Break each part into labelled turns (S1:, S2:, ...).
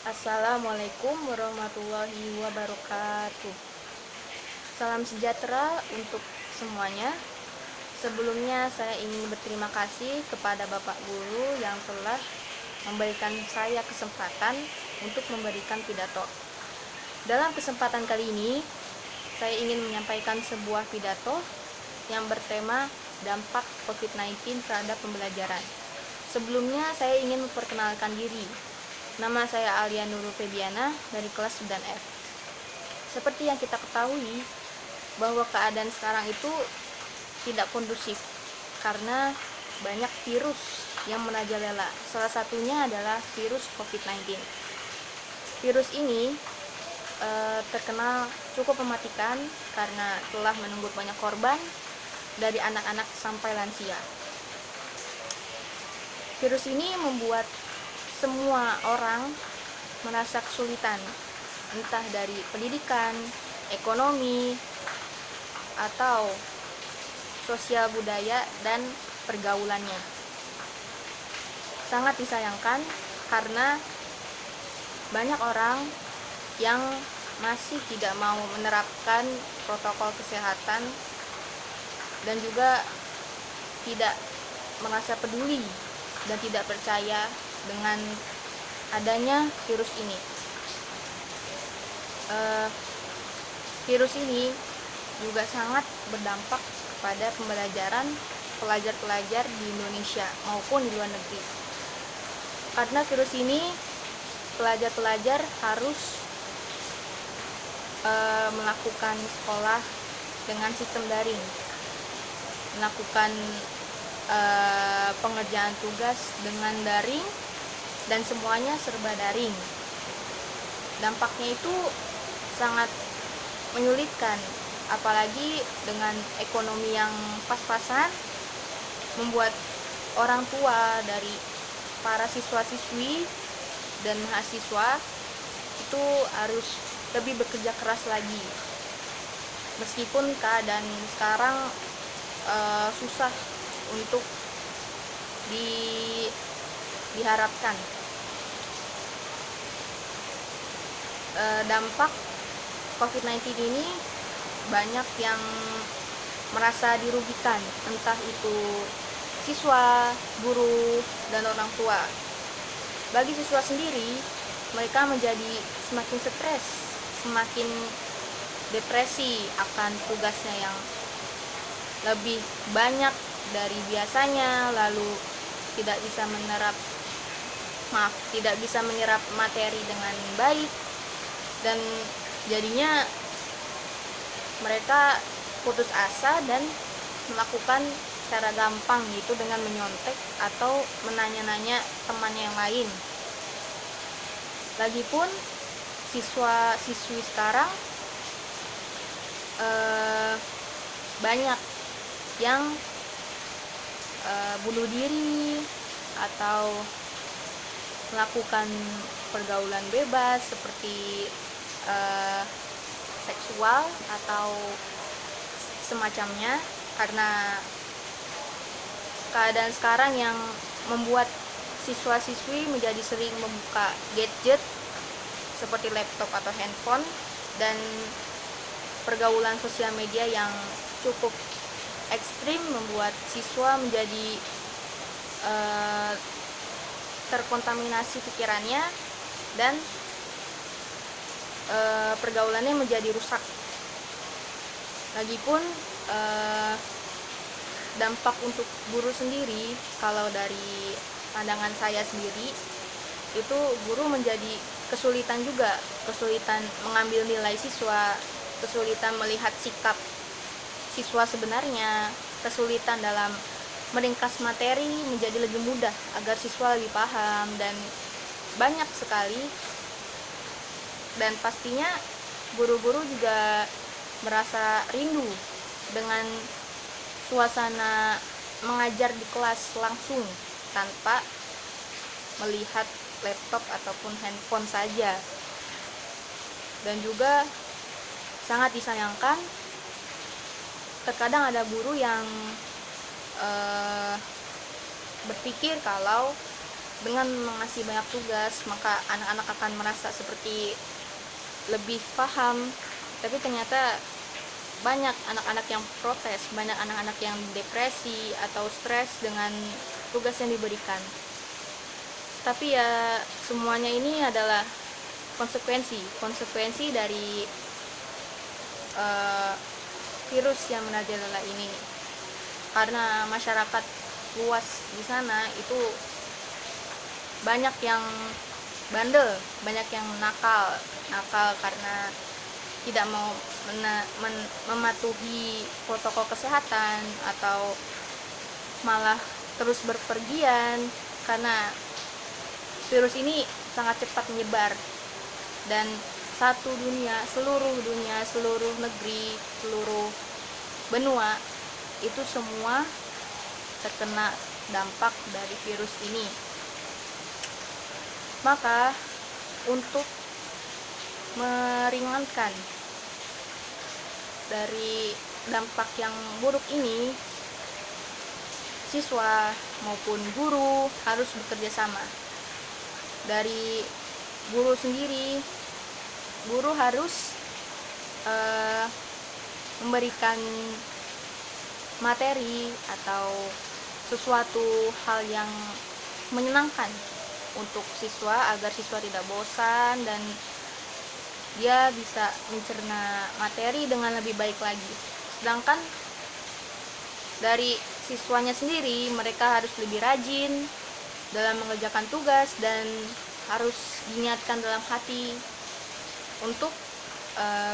S1: Assalamualaikum warahmatullahi wabarakatuh. Salam sejahtera untuk semuanya. Sebelumnya saya ingin berterima kasih kepada Bapak Guru yang telah memberikan saya kesempatan untuk memberikan pidato. Dalam kesempatan kali ini, saya ingin menyampaikan sebuah pidato yang bertema dampak COVID-19 terhadap pembelajaran. Sebelumnya saya ingin memperkenalkan diri. Nama saya Alia Nurul Febiana dari kelas 9F. Seperti yang kita ketahui bahwa keadaan sekarang itu tidak kondusif karena banyak virus yang merajalela. Salah satunya adalah virus COVID-19. Virus ini terkenal cukup mematikan karena telah menenggut banyak korban dari anak-anak sampai lansia. Virus ini membuat semua orang merasa kesulitan, entah dari pendidikan, ekonomi, atau sosial budaya dan pergaulannya. Sangat disayangkan karena banyak orang yang masih tidak mau menerapkan protokol kesehatan dan juga tidak merasa peduli dan tidak percaya dengan adanya virus ini. Virus ini juga sangat berdampak pada pembelajaran pelajar-pelajar di Indonesia maupun di luar negeri. Karena virus ini, pelajar-pelajar harus melakukan sekolah dengan sistem daring, melakukan pengerjaan tugas dengan daring, dan semuanya serba daring. Dampaknya itu sangat menyulitkan, apalagi dengan ekonomi yang pas-pasan, membuat orang tua dari para siswa-siswi dan mahasiswa itu harus lebih bekerja keras lagi. Meskipun keadaan sekarang susah untuk diharapkan. Dampak COVID-19 ini banyak yang merasa dirugikan, entah itu siswa, guru, dan orang tua. Bagi siswa sendiri, mereka menjadi semakin stres, semakin depresi akan tugasnya yang lebih banyak dari biasanya, lalu tidak bisa menyerap materi dengan baik, dan jadinya mereka putus asa dan melakukan cara gampang, yaitu dengan menyontek atau menanya-nanya temannya yang lain. Lagipun siswa-siswi sekarang banyak yang bunuh diri atau melakukan pergaulan bebas seperti seksual atau semacamnya, karena keadaan sekarang yang membuat siswa-siswi menjadi sering membuka gadget seperti laptop atau handphone, dan pergaulan sosial media yang cukup ekstrim membuat siswa menjadi terkontaminasi pikirannya dan pergaulannya menjadi rusak. Lagipun dampak untuk guru sendiri, kalau dari pandangan saya sendiri, itu guru menjadi kesulitan juga, kesulitan mengambil nilai siswa, kesulitan melihat sikap siswa sebenarnya, kesulitan dalam meringkas materi menjadi lebih mudah agar siswa lebih paham, dan banyak sekali. Dan pastinya guru-guru juga merasa rindu dengan suasana mengajar di kelas langsung tanpa melihat laptop ataupun handphone saja. Dan juga sangat disayangkan, terkadang ada guru yang berpikir kalau dengan mengasih banyak tugas, maka anak-anak akan merasa seperti lebih paham. Tapi ternyata banyak anak-anak yang protes, banyak anak-anak yang depresi atau stres dengan tugas yang diberikan. Tapi ya semuanya ini adalah konsekuensi dari virus yang merajalela ini. Karena masyarakat luas di sana itu banyak yang bandel, banyak yang nakal karena tidak mau mematuhi protokol kesehatan atau malah terus berpergian, karena virus ini sangat cepat menyebar dan seluruh dunia, seluruh negeri, seluruh benua itu semua terkena dampak dari virus ini. Maka untuk meringankan dari dampak yang buruk ini, siswa maupun guru harus bekerja sama. Dari guru sendiri, guru harus memberikan materi atau sesuatu hal yang menyenangkan untuk siswa agar siswa tidak bosan dan dia bisa mencerna materi dengan lebih baik lagi. Sedangkan dari siswanya sendiri, mereka harus lebih rajin dalam mengerjakan tugas dan harus diingatkan dalam hati untuk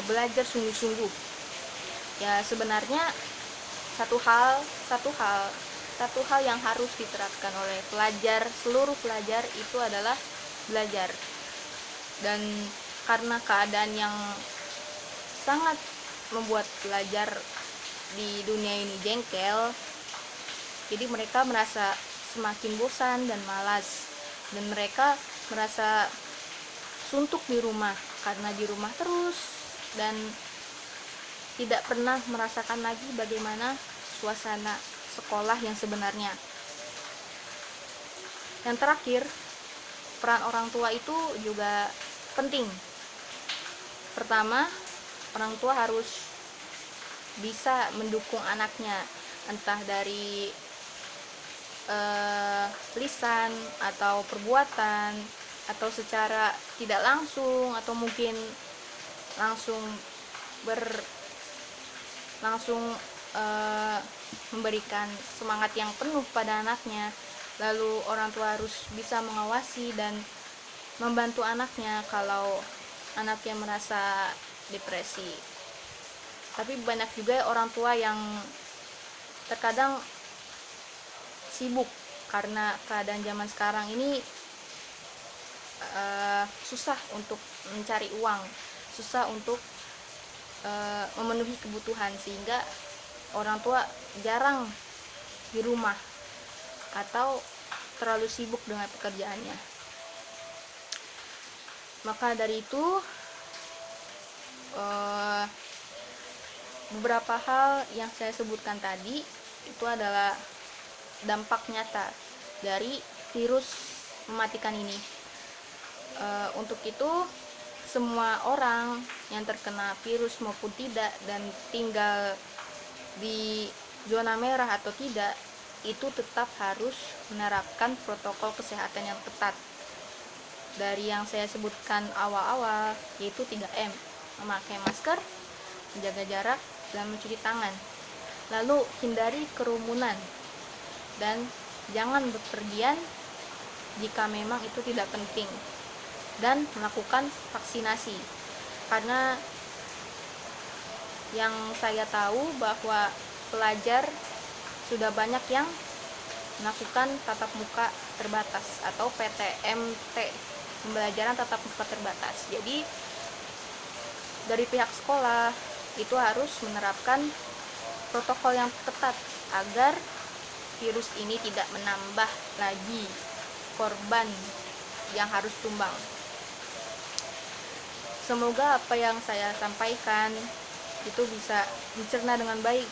S1: belajar sungguh-sungguh. Ya sebenarnya satu hal yang harus diterapkan oleh seluruh pelajar itu adalah belajar. Dan karena keadaan yang sangat membuat pelajar di dunia ini jengkel, jadi mereka merasa semakin bosan dan malas, dan mereka merasa suntuk di rumah karena di rumah terus dan tidak pernah merasakan lagi bagaimana suasana sekolah yang sebenarnya. Yang terakhir, peran orang tua itu juga penting. Pertama, orang tua harus bisa mendukung anaknya, entah dari lisan atau perbuatan, atau secara tidak langsung, atau mungkin langsung memberikan semangat yang penuh pada anaknya. Lalu orang tua harus bisa mengawasi dan membantu anaknya kalau anaknya merasa depresi. Tapi banyak juga orang tua yang terkadang sibuk karena keadaan zaman sekarang ini susah untuk mencari uang, susah untuk memenuhi kebutuhan, sehingga orang tua jarang di rumah atau terlalu sibuk dengan pekerjaannya. Maka dari itu beberapa hal yang saya sebutkan tadi itu adalah dampak nyata dari virus mematikan ini. Untuk itu semua orang yang terkena virus maupun tidak dan tinggal di zona merah atau tidak, itu tetap harus menerapkan protokol kesehatan yang ketat dari yang saya sebutkan awal-awal, yaitu 3M: memakai masker, menjaga jarak, dan mencuci tangan. Lalu hindari kerumunan dan jangan bepergian jika memang itu tidak penting, dan melakukan vaksinasi. Karena yang saya tahu bahwa pelajar sudah banyak yang melakukan tatap muka terbatas atau PTMT, pembelajaran tatap muka terbatas. Jadi dari pihak sekolah itu harus menerapkan protokol yang ketat agar virus ini tidak menambah lagi korban yang harus tumbang. Semoga apa yang saya sampaikan itu bisa dicerna dengan baik,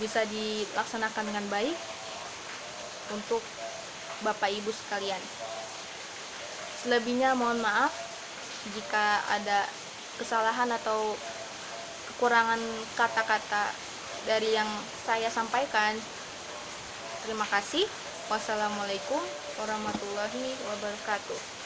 S1: bisa dilaksanakan dengan baik untuk Bapak Ibu sekalian. Selebihnya mohon maaf jika ada kesalahan atau kekurangan kata-kata dari yang saya sampaikan. Terima kasih. Wassalamualaikum warahmatullahi wabarakatuh.